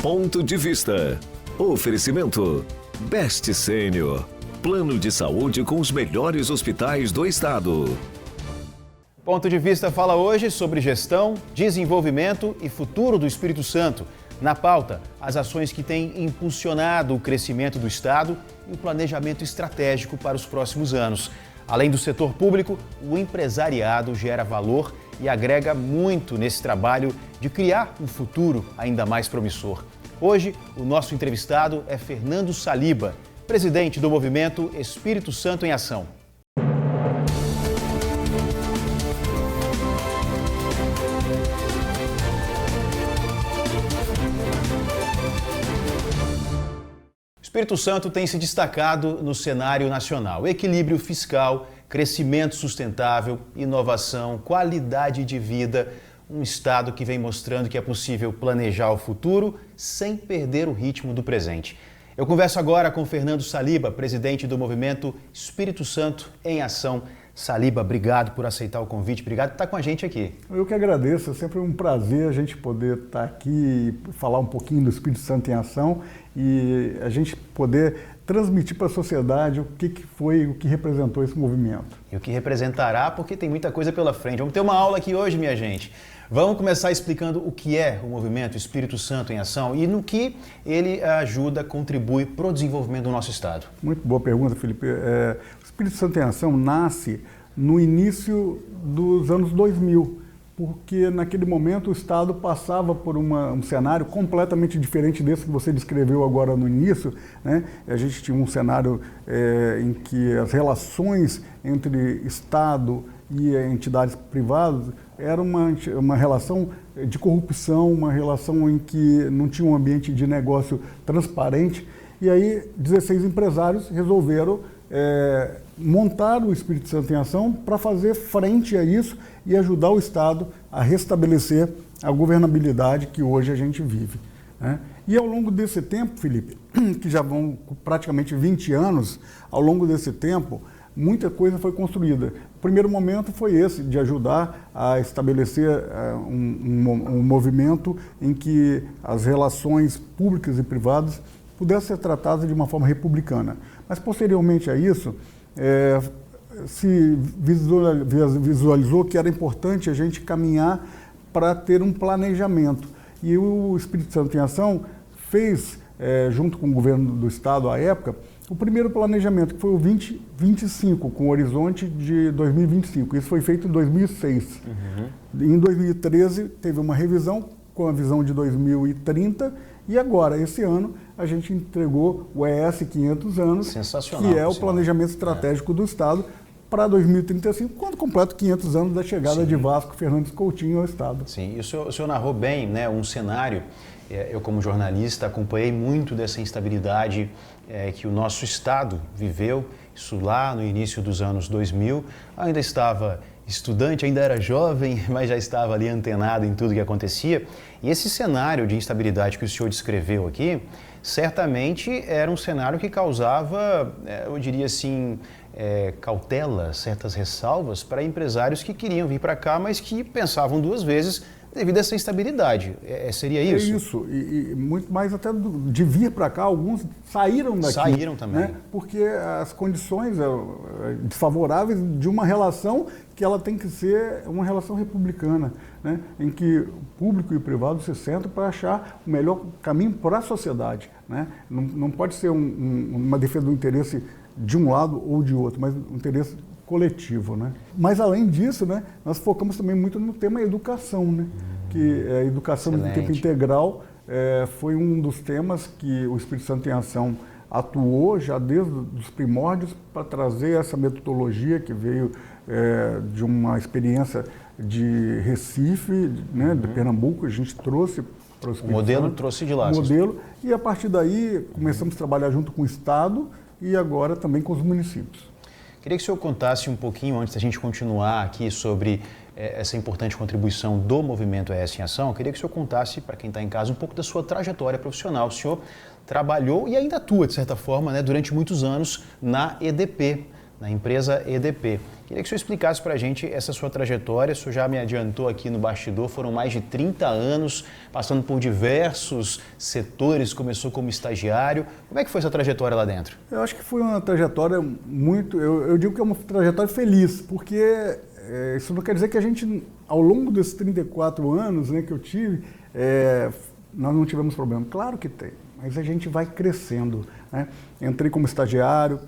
Ponto de Vista. Oferecimento Best Sênior. Plano de saúde com os melhores hospitais do estado. Ponto de Vista fala hoje sobre gestão, desenvolvimento e futuro do Espírito Santo. Na pauta, as ações que têm impulsionado o crescimento do estado e o planejamento estratégico para os próximos anos. Além do setor público, o empresariado gera valor e agrega muito nesse trabalho de criar um futuro ainda mais promissor. Hoje, o nosso entrevistado é Fernando Saliba, presidente do movimento Espírito Santo em Ação. O Espírito Santo tem se destacado no cenário nacional. Equilíbrio fiscal, crescimento sustentável, inovação, qualidade de vida. Um estado que vem mostrando que é possível planejar o futuro sem perder o ritmo do presente. Eu converso agora com Fernando Saliba, presidente do movimento Espírito Santo em Ação. Saliba, obrigado por aceitar o convite, obrigado por estar com a gente aqui. Eu que agradeço, é sempre um prazer a gente poder estar aqui e falar um pouquinho do Espírito Santo em Ação e a gente poder transmitir para a sociedade o que representou esse movimento. E o que representará, porque tem muita coisa pela frente. Vamos ter uma aula aqui hoje, minha gente. Vamos começar explicando o que é o movimento Espírito Santo em Ação e no que ele ajuda, contribui para o desenvolvimento do nosso estado. Muito boa pergunta, Felipe. O Espírito Santo em Ação nasce no início dos anos 2000, porque naquele momento o estado passava por um cenário completamente diferente desse que você descreveu agora no início, né? A gente tinha um cenário em que as relações entre estado e entidades privadas era uma relação de corrupção, uma relação em que não tinha um ambiente de negócio transparente. E aí 16 empresários resolveram montar o Espírito Santo em Ação para fazer frente a isso e ajudar o Estado a restabelecer a governabilidade que hoje a gente vive, né? E ao longo desse tempo, Felipe, que já vão praticamente 20 anos, ao longo desse tempo, muita coisa foi construída. O primeiro momento foi esse, de ajudar a estabelecer um movimento em que as relações públicas e privadas pudessem ser tratadas de uma forma republicana. Mas, posteriormente a isso, se visualizou que era importante a gente caminhar para ter um planejamento. E o Espírito Santo em Ação fez, junto com o governo do Estado à época, o primeiro planejamento, que foi o 2025, com o horizonte de 2025. Isso foi feito em 2006. Em 2013, teve uma revisão com a visão de 2030 e agora, esse ano, a gente entregou o ES 500 anos, que é o planejamento estratégico do Estado para 2035, quando completa 500 anos da chegada de Vasco Fernandes Coutinho ao Estado. Sim, e o senhor narrou bem, né, um cenário. Eu, como jornalista, acompanhei muito dessa instabilidade que o nosso Estado viveu, isso lá no início dos anos 2000. Ainda estava estudante, ainda era jovem, mas já estava ali antenado em tudo que acontecia. E esse cenário de instabilidade que o senhor descreveu aqui, certamente era um cenário que causava, eu diria assim, cautela, certas ressalvas para empresários que queriam vir para cá, mas que pensavam duas vezes devido a essa instabilidade. Seria isso? É isso, e muito mais até de vir para cá, alguns saíram daqui. Saíram também. Né? Porque as condições desfavoráveis de uma relação que ela tem que ser uma relação republicana, né? Em que o público e o privado se sentam para achar o melhor caminho para a sociedade, né? Não pode ser uma defesa do interesse de um lado ou de outro, mas um interesse coletivo, né? Mas além disso, né, nós focamos também muito no tema educação, né? Que a educação de tempo integral foi um dos temas que o Espírito Santo em Ação atuou já desde os primórdios para trazer essa metodologia que veio de uma experiência de Recife, né, de Pernambuco, a gente trouxe para o Espírito Santo. O modelo trouxe de lá. O modelo, e a partir daí começamos a trabalhar junto com o Estado e agora também com os municípios. Queria que o senhor contasse um pouquinho, antes da gente continuar aqui, sobre essa importante contribuição do movimento ES em Ação. Eu queria que o senhor contasse, para quem está em casa, um pouco da sua trajetória profissional. O senhor trabalhou e ainda atua, de certa forma, né, durante muitos anos na EDP, na empresa EDP. Queria que o senhor explicasse para a gente essa sua trajetória. O senhor já me adiantou aqui no bastidor, foram mais de 30 anos, passando por diversos setores, começou como estagiário. Como é que foi essa trajetória lá dentro? Eu acho que foi uma trajetória muito, eu digo que é uma trajetória feliz, porque isso não quer dizer que a gente, ao longo desses 34 anos, né, que eu tive, nós não tivemos problema. Claro que tem, mas a gente vai crescendo, né? Entrei como estagiário,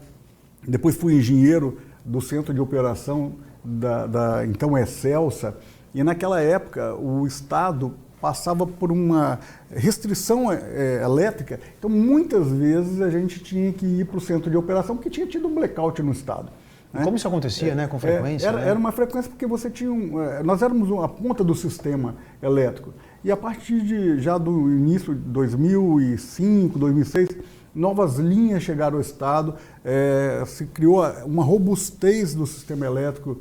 depois fui engenheiro do centro de operação da então Excelsa, e naquela época o Estado passava por uma restrição elétrica, então muitas vezes a gente tinha que ir para o centro de operação porque tinha tido um blackout no Estado. Né? Como isso acontecia, né, com frequência? Era uma frequência porque você tinha nós éramos a ponta do sistema elétrico, e a partir já do início de 2005, 2006, novas linhas chegaram ao Estado, se criou uma robustez do sistema elétrico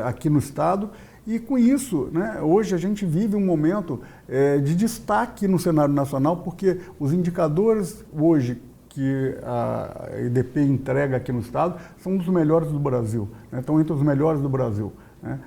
aqui no Estado, e com isso, né, hoje a gente vive um momento de destaque no cenário nacional, porque os indicadores hoje que a EDP entrega aqui no Estado são dos melhores do Brasil, né, estão entre os melhores do Brasil. Né.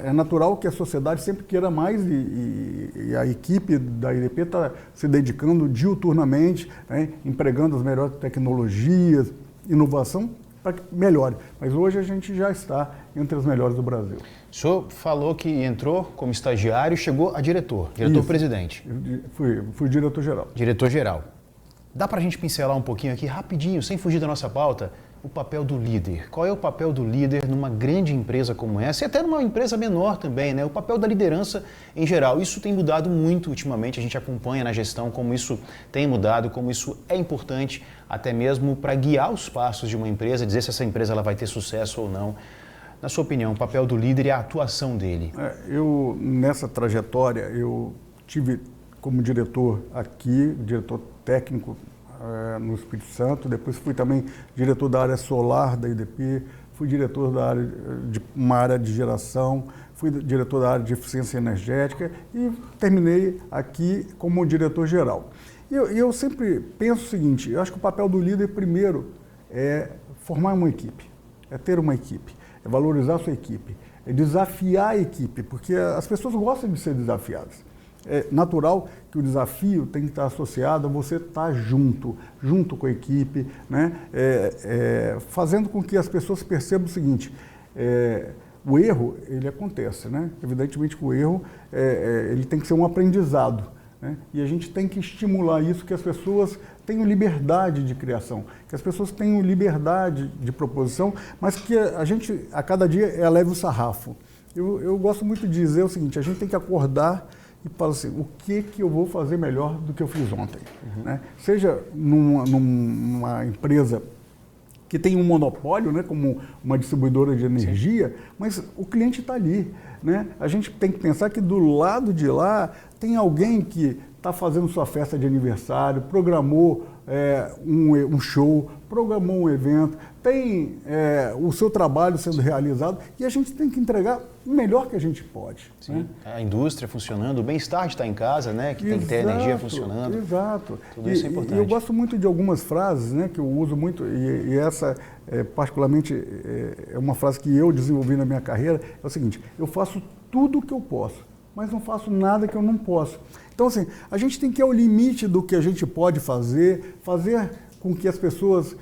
É natural que a sociedade sempre queira mais e a equipe da EDP está se dedicando diuturnamente, né, empregando as melhores tecnologias, inovação para que melhore. Mas hoje a gente já está entre os melhores do Brasil. O senhor falou que entrou como estagiário e chegou a diretor-presidente. Fui diretor-geral. Diretor-geral. Dá para a gente pincelar um pouquinho aqui, rapidinho, sem fugir da nossa pauta, o papel do líder. Qual é o papel do líder numa grande empresa como essa e até numa empresa menor também, né? O papel da liderança em geral. Isso tem mudado muito ultimamente, a gente acompanha na gestão como isso tem mudado, como isso é importante até mesmo para guiar os passos de uma empresa, dizer se essa empresa ela vai ter sucesso ou não. Na sua opinião, o papel do líder e a atuação dele? Nessa trajetória, eu tive como diretor aqui, diretor técnico no Espírito Santo, depois fui também diretor da área solar da EDP, fui diretor da área de uma área de geração, fui diretor da área de eficiência energética e terminei aqui como diretor-geral. E eu sempre penso o seguinte, eu acho que o papel do líder primeiro é formar uma equipe, é ter uma equipe, é valorizar a sua equipe, é desafiar a equipe, porque as pessoas gostam de ser desafiadas. É natural que o desafio tem que estar associado a você estar junto com a equipe, né? Fazendo com que as pessoas percebam o seguinte, o erro, ele acontece, né? Evidentemente que o erro, ele tem que ser um aprendizado, né? E a gente tem que estimular isso, que as pessoas tenham liberdade de criação, que as pessoas tenham liberdade de proposição, mas que a gente, a cada dia, eleve o sarrafo. Eu gosto muito de dizer o seguinte, a gente tem que acordar e fala assim, o que eu vou fazer melhor do que eu fiz ontem? Né? Seja numa empresa que tem um monopólio, né, como uma distribuidora de energia, sim, mas o cliente está ali. Né? A gente tem que pensar que do lado de lá tem alguém que está fazendo sua festa de aniversário, programou um show, programou um evento, tem o seu trabalho sendo realizado e a gente tem que entregar o melhor que a gente pode. Sim, né? A indústria funcionando, o bem-estar de estar em casa, né? Que tem que ter energia funcionando. Exato. Tudo isso é importante. E eu gosto muito de algumas frases, né, que eu uso muito, e essa particularmente é uma frase que eu desenvolvi na minha carreira, é o seguinte, eu faço tudo o que eu posso, mas não faço nada que eu não posso. Então, assim, a gente tem que ir ao limite do que a gente pode fazer com que as pessoas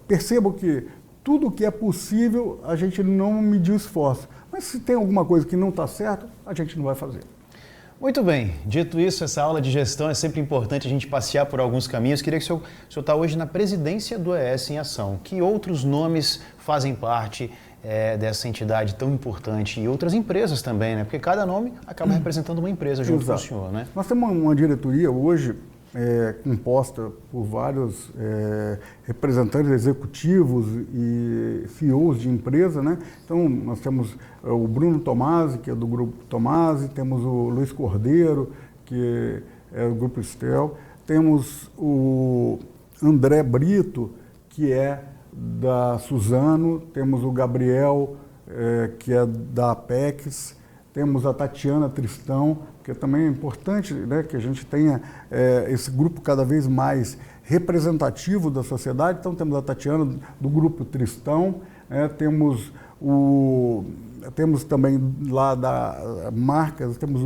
percebam que tudo que é possível, a gente não mediu esforço. Mas se tem alguma coisa que não está certo, a gente não vai fazer. Muito bem, dito isso, essa aula de gestão é sempre importante a gente passear por alguns caminhos. Queria que o senhor está hoje na presidência do ES em Ação. Que outros nomes fazem parte dessa entidade tão importante e outras empresas também, né? Porque cada nome acaba representando uma empresa junto com o senhor, né? Nós temos uma diretoria hoje composta por vários representantes executivos e CEOs de empresa, né? Então, nós temos o Bruno Tomasi, que é do Grupo Tomasi, temos o Luiz Cordeiro, que é do Grupo Estel, temos o André Brito, que é da Suzano, temos o Gabriel, que é da Apex, temos a Tatiana Tristão, que também é importante, né, que a gente tenha esse grupo cada vez mais representativo da sociedade. Então temos a Tatiana do grupo Tristão, temos também lá da marcas, temos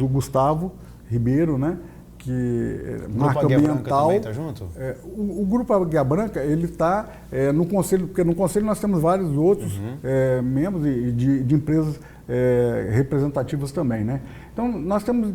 o Gustavo Ribeiro, né, que marca ambiental. Também tá junto? O Grupo Águia Branca, ele está no Conselho, porque no Conselho nós temos vários outros membros de empresas representativas também, né? Então, nós temos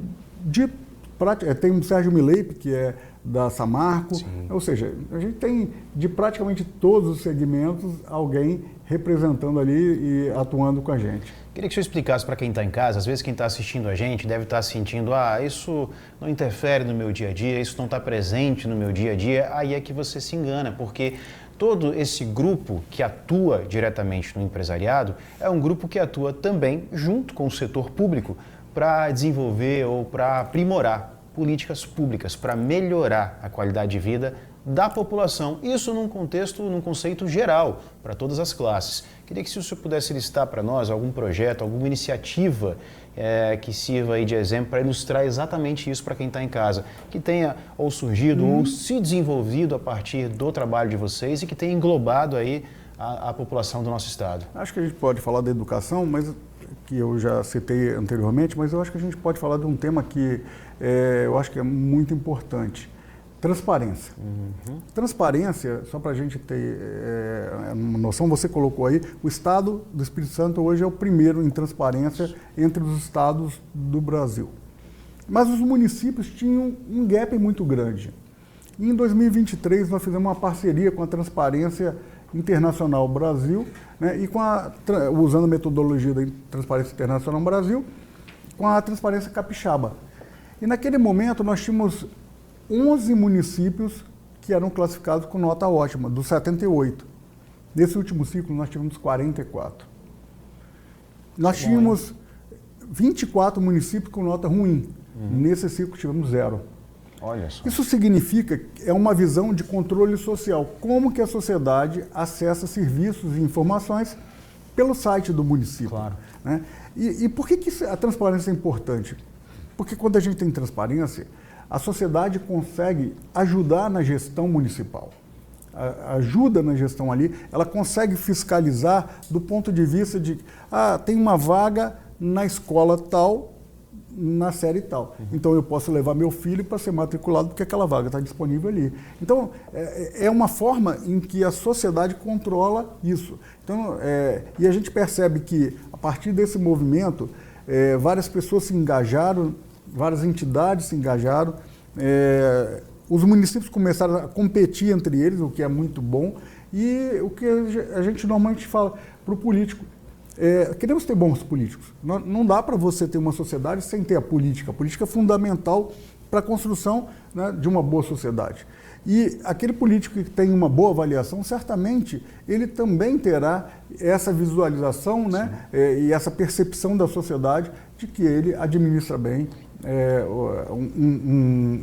tem o Sérgio Mileipe, que é da Samarco. Sim. Ou seja, a gente tem de praticamente todos os segmentos alguém representando ali e atuando com a gente. Queria que o senhor explicasse para quem está em casa, às vezes quem está assistindo a gente deve estar sentindo, isso não interfere no meu dia a dia, isso não está presente no meu dia a dia, aí é que você se engana, porque todo esse grupo que atua diretamente no empresariado é um grupo que atua também junto com o setor público para desenvolver ou para aprimorar políticas públicas, para melhorar a qualidade de vida da população. Isso num conceito geral, para todas as classes. Queria que se o senhor pudesse listar para nós algum projeto, alguma iniciativa que sirva aí de exemplo para ilustrar exatamente isso para quem está em casa, que tenha ou surgido ou se desenvolvido a partir do trabalho de vocês e que tenha englobado aí a população do nosso estado. Acho que a gente pode falar da educação, mas que eu já citei anteriormente, mas eu acho que a gente pode falar de um tema que eu acho que é muito importante. Transparência. Transparência, só para a gente ter uma noção, você colocou aí, o estado do Espírito Santo hoje é o primeiro em transparência entre os estados do Brasil. Mas os municípios tinham um gap muito grande. E em 2023 nós fizemos uma parceria com a Transparência Internacional Brasil, né, e usando a metodologia da Transparência Internacional Brasil, com a Transparência Capixaba. E naquele momento nós tínhamos 11 municípios que eram classificados com nota ótima, dos 78. Nesse último ciclo nós tivemos 44. Nós tínhamos 24 municípios com nota ruim. Nesse ciclo tivemos 0. Olha só. Isso significa, uma visão de controle social, como que a sociedade acessa serviços e informações pelo site do município. Claro. Né? E por que a transparência é importante? Porque quando a gente tem transparência, a sociedade consegue ajudar na gestão municipal. Ajuda na gestão ali, ela consegue fiscalizar do ponto de vista de, tem uma vaga na escola tal, na série tal. Então eu posso levar meu filho para ser matriculado porque aquela vaga está disponível ali. Então é uma forma em que a sociedade controla isso. Então, e a gente percebe que a partir desse movimento, várias pessoas se engajaram, várias entidades se engajaram, os municípios começaram a competir entre eles, o que é muito bom, e o que a gente normalmente fala para o político, queremos ter bons políticos. Não dá para você ter uma sociedade sem ter a política. A política é fundamental para a construção, né, de uma boa sociedade. E aquele político que tem uma boa avaliação, certamente ele também terá essa visualização, né, e essa percepção da sociedade de que ele administra bem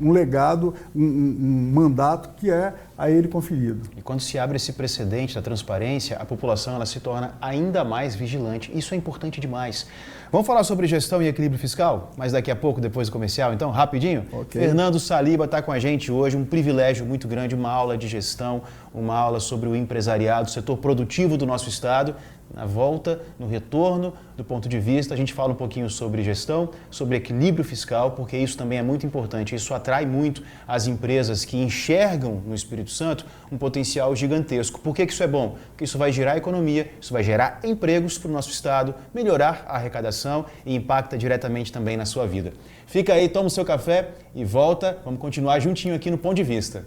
um legado, um mandato que é a ele conferido. E quando se abre esse precedente da transparência, a população ela se torna ainda mais vigilante. Isso é importante demais. Vamos falar sobre gestão e equilíbrio fiscal? Mas daqui a pouco, depois do comercial, então, rapidinho? Okay. Fernando Saliba está com a gente hoje, um privilégio muito grande, uma aula de gestão, uma aula sobre o empresariado, o setor produtivo do nosso estado. Na volta, no retorno, do ponto de vista, a gente fala um pouquinho sobre gestão, sobre equilíbrio fiscal, porque isso também é muito importante. Isso atrai muito as empresas que enxergam no Espírito Santo um potencial gigantesco. Por que isso é bom? Porque isso vai gerar economia, isso vai gerar empregos para o nosso estado, melhorar a arrecadação e impacta diretamente também na sua vida. Fica aí, toma o seu café e volta. Vamos continuar juntinho aqui no Ponto de Vista.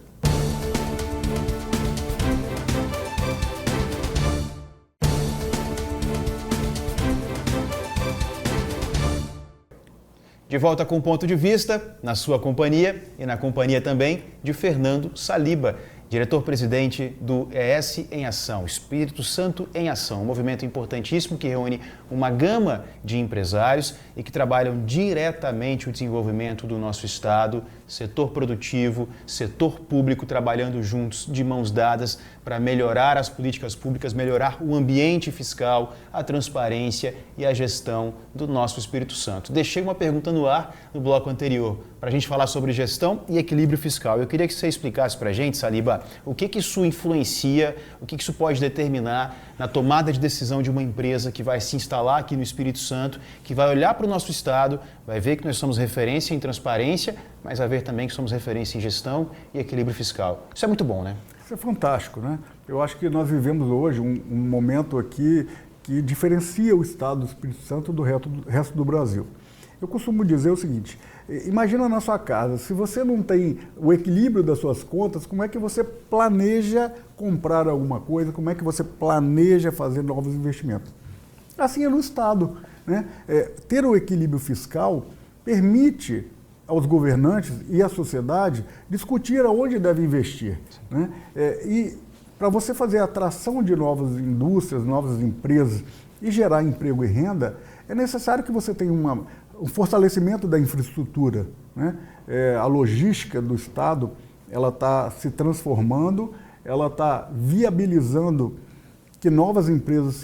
De volta com o Ponto de Vista, na sua companhia e na companhia também de Fernando Saliba. diretor-presidente do ES em Ação, Espírito Santo em Ação, um movimento importantíssimo que reúne uma gama de empresários e que trabalham diretamente o desenvolvimento do nosso Estado, setor produtivo, setor público, trabalhando juntos, de mãos dadas, para melhorar as políticas públicas, melhorar o ambiente fiscal, a transparência e a gestão do nosso Espírito Santo. Deixei uma pergunta no ar no bloco anterior, para a gente falar sobre gestão e equilíbrio fiscal. Eu queria que você explicasse para a gente, Saliba, o que isso influencia, o que isso pode determinar na tomada de decisão de uma empresa que vai se instalar aqui no Espírito Santo, que vai olhar para o nosso Estado, vai ver que nós somos referência em transparência, mas vai ver também que somos referência em gestão e equilíbrio fiscal. Isso é muito bom, né? Isso é fantástico, né? Eu acho que nós vivemos hoje um momento aqui que diferencia o Estado do Espírito Santo do resto do Brasil. Eu costumo dizer o seguinte, imagina na sua casa, se você não tem o equilíbrio das suas contas, como é que você planeja comprar alguma coisa, como é que você planeja fazer novos investimentos? Assim é no Estado, né? Ter o equilíbrio fiscal permite aos governantes e à sociedade discutir aonde deve investir, né? E para você fazer a atração de novas indústrias, novas empresas e gerar emprego e renda, é necessário que você tenha um fortalecimento da infraestrutura, né? A logística do Estado, ela está se transformando, ela está viabilizando que novas empresas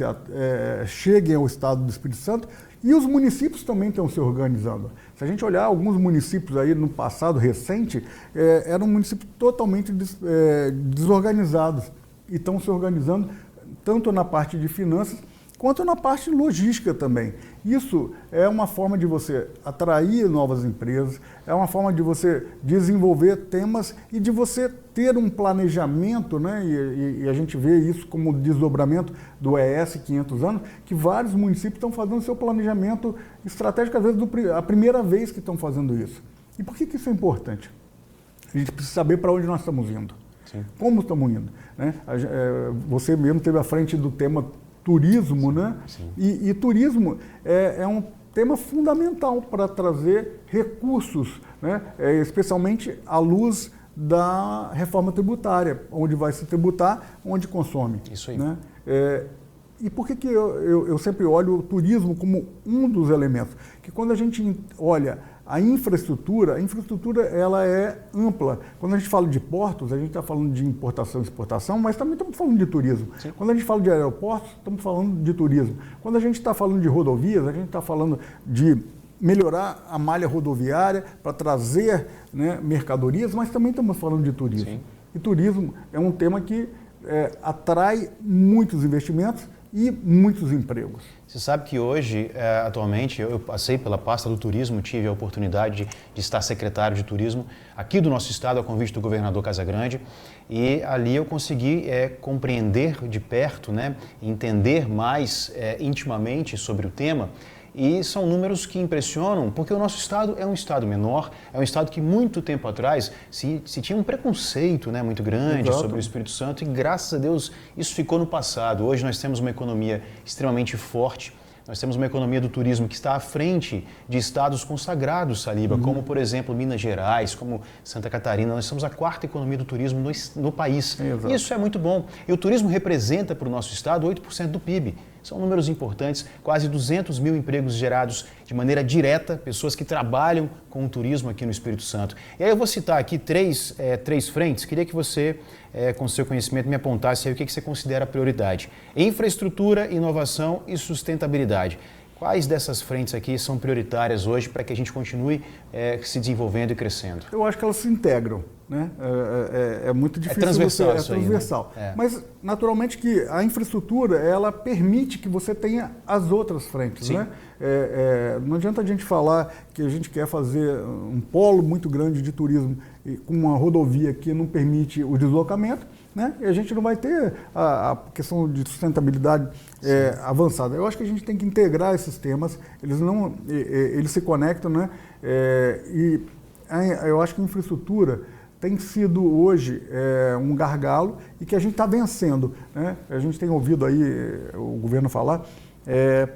cheguem ao Estado do Espírito Santo e os municípios também estão se organizando. Se a gente olhar alguns municípios aí no passado recente, eram municípios totalmente desorganizados e estão se organizando tanto na parte de finanças quanto na parte logística também. Isso é uma forma de você atrair novas empresas, é uma forma de você desenvolver temas e de você ter um planejamento, né? E a gente vê isso como desdobramento do ES 500 anos, que vários municípios estão fazendo seu planejamento estratégico, às vezes a primeira vez que estão fazendo isso. E por que isso é importante? A gente precisa saber para onde nós estamos indo, Sim. Como estamos indo, né? Você mesmo esteve à frente do tema turismo, sim, né? Sim. E turismo é um tema fundamental para trazer recursos, né? Especialmente à luz da reforma tributária, onde vai se tributar, onde consome. Isso aí. Né? E por que eu sempre olho o turismo como um dos elementos? Que quando a gente olha a infraestrutura ela é ampla. Quando a gente fala de portos, a gente está falando de importação e exportação, mas também estamos falando de turismo. Sim. Quando a gente fala de aeroportos, estamos falando de turismo. Quando a gente está falando de rodovias, a gente está falando de melhorar a malha rodoviária para trazer, né, mercadorias, mas também estamos falando de turismo. Sim. E turismo é um tema que atrai muitos investimentos e muitos empregos. Você sabe que hoje, atualmente, eu passei pela pasta do turismo, tive a oportunidade de estar secretário de turismo aqui do nosso estado, a convite do governador Casagrande, e ali eu consegui compreender de perto, né, entender mais intimamente sobre o tema. E são números que impressionam, porque o nosso estado é um estado menor, é um estado que muito tempo atrás se tinha um preconceito, né, muito grande, Exato. Sobre o Espírito Santo, e graças a Deus isso ficou no passado. Hoje nós temos uma economia extremamente forte, nós temos uma economia do turismo que está à frente de estados consagrados, Saliba, como, por exemplo, Minas Gerais, como Santa Catarina. Nós somos a quarta economia do turismo no país. Exato. Isso é muito bom. E o turismo representa para o nosso estado 8% do PIB. São números importantes, quase 200 mil empregos gerados de maneira direta, pessoas que trabalham com o turismo aqui no Espírito Santo. E aí eu vou citar aqui três frentes, queria que você, com seu conhecimento, me apontasse aí o que você considera prioridade. Infraestrutura, inovação e sustentabilidade. Quais dessas frentes aqui são prioritárias hoje para que a gente continue se desenvolvendo e crescendo? Eu acho que elas se integram, né? É muito difícil. É transversal isso aí, transversal. Né? Mas, naturalmente, que a infraestrutura, ela permite que você tenha as outras frentes, Sim. né? Não adianta a gente falar que a gente quer fazer um polo muito grande de turismo com uma rodovia que não permite o deslocamento, né? E a gente não vai ter a questão de sustentabilidade avançada. Eu acho que a gente tem que integrar esses temas, eles se conectam, né? E eu acho que a infraestrutura tem sido hoje um gargalo e que a gente está vencendo, né? A gente tem ouvido aí o governo falar,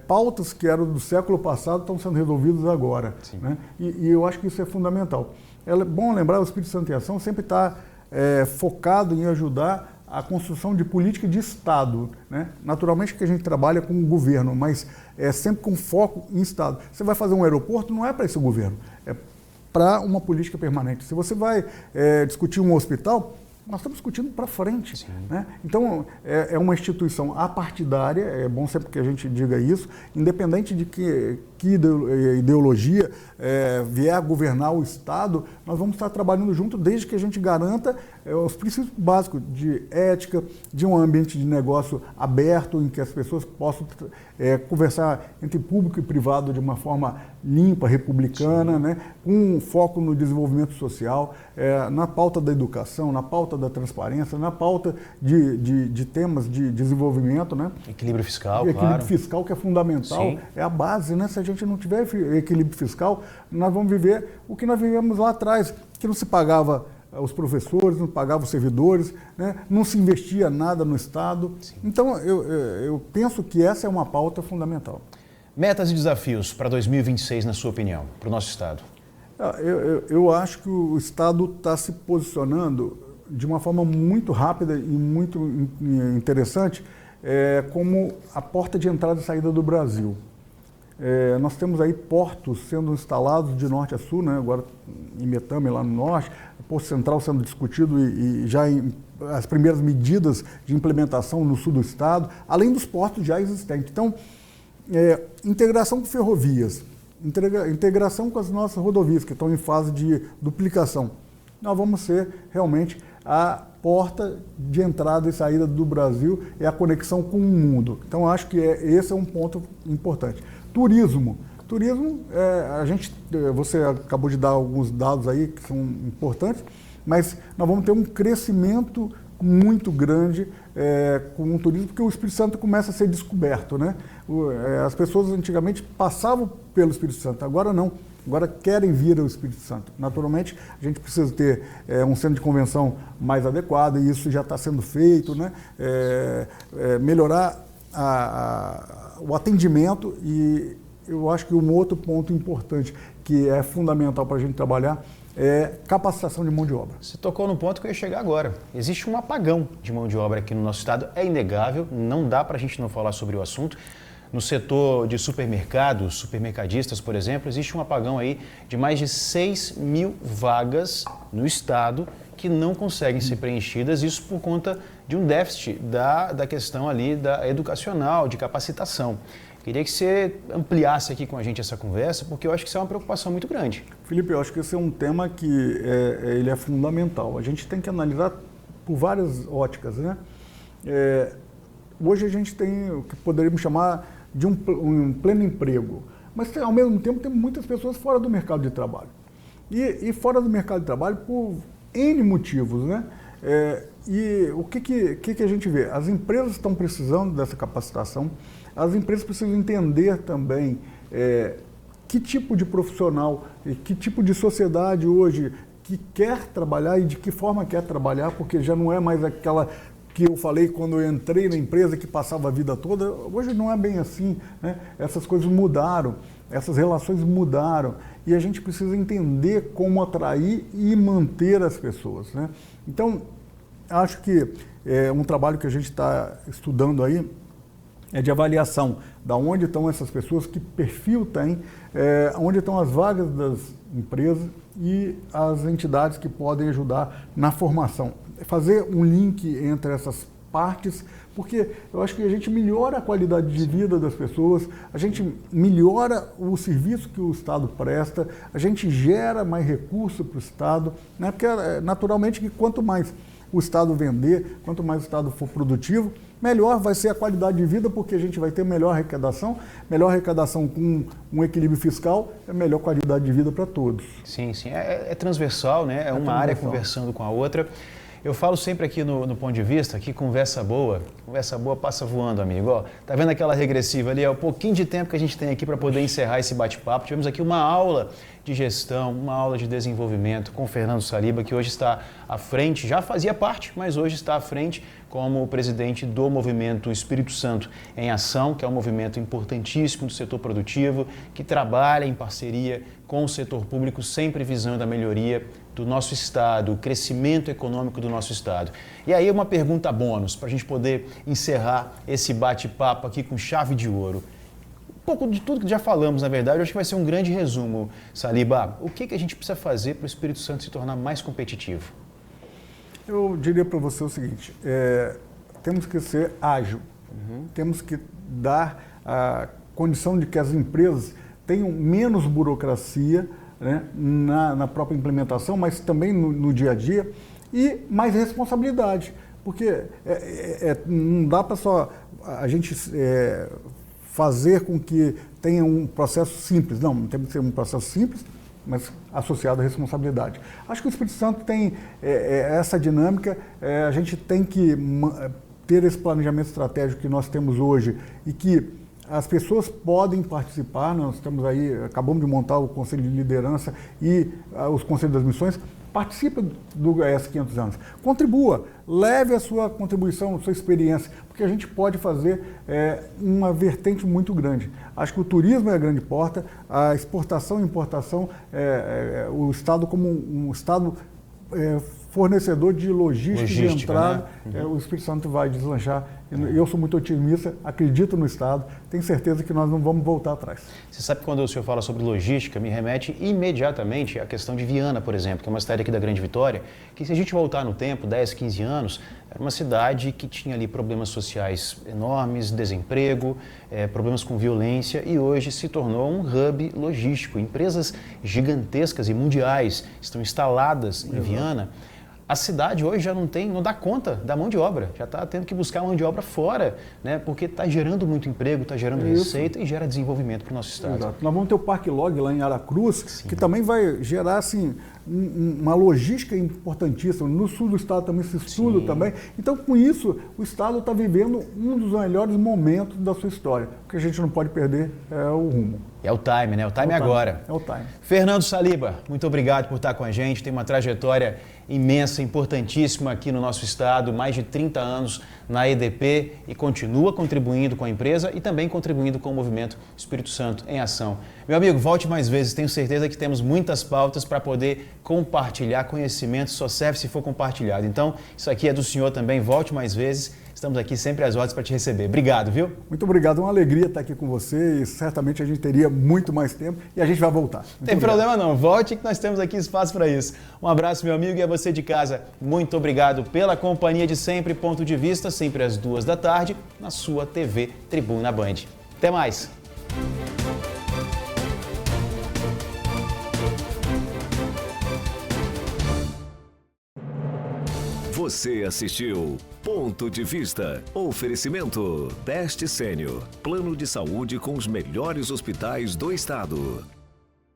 pautas que eram do século passado estão sendo resolvidas agora, né? E eu acho que isso é fundamental. É bom lembrar, o Espírito Santo em Ação sempre está focado em ajudar a construção de política de Estado, né? Naturalmente que a gente trabalha com o governo, mas é sempre com foco em Estado. Você vai fazer um aeroporto, não é para esse governo, é para uma política permanente. Se você vai discutir um hospital, nós estamos discutindo para frente, né? Então, é uma instituição apartidária, é bom sempre que a gente diga isso, independente de que ideologia vier a governar o Estado, nós vamos estar trabalhando junto desde que a gente garanta os princípios básicos de ética, de um ambiente de negócio aberto, em que as pessoas possam conversar entre público e privado de uma forma limpa, republicana, né? Com foco no desenvolvimento social, na pauta da educação, na pauta da transparência, na pauta de temas de desenvolvimento, né? Equilíbrio fiscal, Equilíbrio fiscal, que é fundamental, Sim. é a base, né? Se a gente não tiver equilíbrio fiscal, nós vamos viver o que nós vivemos lá atrás, que não se pagava os professores, não pagava os servidores, né? Não se investia nada no Estado. Sim. Então, eu penso que essa é uma pauta fundamental. Metas e desafios para 2026, na sua opinião, para o nosso Estado? Eu acho que o Estado está se posicionando de uma forma muito rápida e muito interessante como a porta de entrada e saída do Brasil. Nós temos aí portos sendo instalados de norte a sul, né? Agora em Metame, lá no norte, o Porto Central sendo discutido e já as primeiras medidas de implementação no sul do estado, além dos portos já existentes. Então, integração com ferrovias, integração com as nossas rodovias, que estão em fase de duplicação. Nós vamos ser realmente a porta de entrada e saída do Brasil, é a conexão com o mundo. Então, acho que esse é um ponto importante. Turismo, você acabou de dar alguns dados aí que são importantes, mas nós vamos ter um crescimento muito grande com o turismo, porque o Espírito Santo começa a ser descoberto, né? As pessoas antigamente passavam pelo Espírito Santo, agora não, agora querem vir ao Espírito Santo. Naturalmente, a gente precisa ter um centro de convenção mais adequado, e isso já está sendo feito, né? Melhorar o atendimento, e eu acho que um outro ponto importante que é fundamental para a gente trabalhar é capacitação de mão de obra. Você tocou no ponto que eu ia chegar agora. Existe um apagão de mão de obra aqui no nosso estado, é inegável, não dá para a gente não falar sobre o assunto. No setor de supermercados, supermercadistas, por exemplo, existe um apagão aí de mais de 6 mil vagas no estado que não conseguem ser preenchidas, isso por conta de um déficit da questão ali da educacional, de capacitação. Queria que você ampliasse aqui com a gente essa conversa, porque eu acho que isso é uma preocupação muito grande. Felipe, eu acho que esse é um tema que ele é fundamental. A gente tem que analisar por várias óticas, né? Hoje a gente tem o que poderíamos chamar de um pleno emprego, mas ao mesmo tempo tem muitas pessoas fora do mercado de trabalho. E fora do mercado de trabalho por N motivos, né? E o que a gente vê? As empresas estão precisando dessa capacitação, as empresas precisam entender também que tipo de profissional, que tipo de sociedade hoje que quer trabalhar e de que forma quer trabalhar, porque já não é mais aquela que eu falei quando eu entrei na empresa que passava a vida toda. Hoje não é bem assim, né? Essas coisas mudaram, essas relações mudaram, e a gente precisa entender como atrair e manter as pessoas, né? Então, acho que um trabalho que a gente está estudando aí é de avaliação da onde estão essas pessoas, que perfil tem, onde estão as vagas das empresas e as entidades que podem ajudar na formação. Fazer um link entre essas partes, porque eu acho que a gente melhora a qualidade de vida das pessoas, a gente melhora o serviço que o Estado presta, a gente gera mais recurso para o Estado, né? Porque naturalmente que quanto mais o Estado vender, quanto mais o Estado for produtivo, melhor vai ser a qualidade de vida, porque a gente vai ter melhor arrecadação com um equilíbrio fiscal, é melhor qualidade de vida para todos. Sim, é transversal, né? É uma área conversando com a outra. Eu falo sempre aqui no Ponto de Vista que conversa boa passa voando, amigo. Ó, tá vendo aquela regressiva ali? É o pouquinho de tempo que a gente tem aqui para poder encerrar esse bate-papo. Tivemos aqui uma aula de gestão, uma aula de desenvolvimento com o Fernando Saliba, que hoje está à frente, já fazia parte, mas hoje está à frente como presidente do movimento Espírito Santo em Ação, que é um movimento importantíssimo do setor produtivo, que trabalha em parceria com o setor público, sempre visando a melhoria do nosso Estado, o crescimento econômico do nosso Estado. E aí uma pergunta bônus, para a gente poder encerrar esse bate-papo aqui com chave de ouro. Um pouco de tudo que já falamos, na verdade, eu acho que vai ser um grande resumo, Saliba. O que a gente precisa fazer para o Espírito Santo se tornar mais competitivo? Eu diria para você o seguinte, temos que ser ágil, temos que dar a condição de que as empresas tenham menos burocracia, né, na própria implementação, mas também no dia a dia, e mais responsabilidade, porque não dá para só a gente fazer com que tenha um processo simples, não tem que ser um processo simples, mas associado à responsabilidade. Acho que o Espírito Santo tem essa dinâmica, a gente tem que ter esse planejamento estratégico que nós temos hoje e que as pessoas podem participar, nós temos aí, acabamos de montar o Conselho de Liderança e os Conselhos das Missões, participe do ES 500 anos, contribua, leve a sua contribuição, a sua experiência, porque a gente pode fazer uma vertente muito grande. Acho que o turismo é a grande porta, a exportação e importação, o Estado como um Estado fornecedor de logística de entrada, né? O Espírito Santo vai deslanchar. Eu sou muito otimista, acredito no Estado, tenho certeza que nós não vamos voltar atrás. Você sabe que quando o senhor fala sobre logística, me remete imediatamente à questão de Viana, por exemplo, que é uma cidade aqui da Grande Vitória, que se a gente voltar no tempo, 10, 15 anos, era uma cidade que tinha ali problemas sociais enormes, desemprego, problemas com violência, e hoje se tornou um hub logístico. Empresas gigantescas e mundiais estão instaladas em Viana. A cidade hoje já não dá conta da mão de obra, já está tendo que buscar mão de obra fora, né? Porque está gerando muito emprego, está gerando receita e gera desenvolvimento para o nosso estado. Exato. Nós vamos ter o Parque Log lá em Aracruz, que também vai gerar assim, uma logística importantíssima. No sul do estado também se estuda também. Então, com isso, o estado está vivendo um dos melhores momentos da sua história. O que a gente não pode perder é o rumo. É o time, né? O time é agora. É o time. Fernando Saliba, muito obrigado por estar com a gente. Tem uma trajetória imensa, importantíssima aqui no nosso estado, mais de 30 anos na EDP e continua contribuindo com a empresa e também contribuindo com o movimento Espírito Santo em Ação. Meu amigo, volte mais vezes, tenho certeza que temos muitas pautas para poder compartilhar conhecimento, só serve se for compartilhado. Então, isso aqui é do senhor também, volte mais vezes. Estamos aqui sempre às ordens para te receber. Obrigado, viu? Muito obrigado, uma alegria estar aqui com você e certamente a gente teria muito mais tempo e a gente vai voltar. Tem problema não, volte que nós temos aqui espaço para isso. Um abraço, meu amigo, e a você de casa, muito obrigado pela companhia de sempre, Ponto de Vista, sempre às 14h, na sua TV Tribuna Band. Até mais! Você assistiu Ponto de Vista. Oferecimento Best Sênior. Plano de saúde com os melhores hospitais do estado.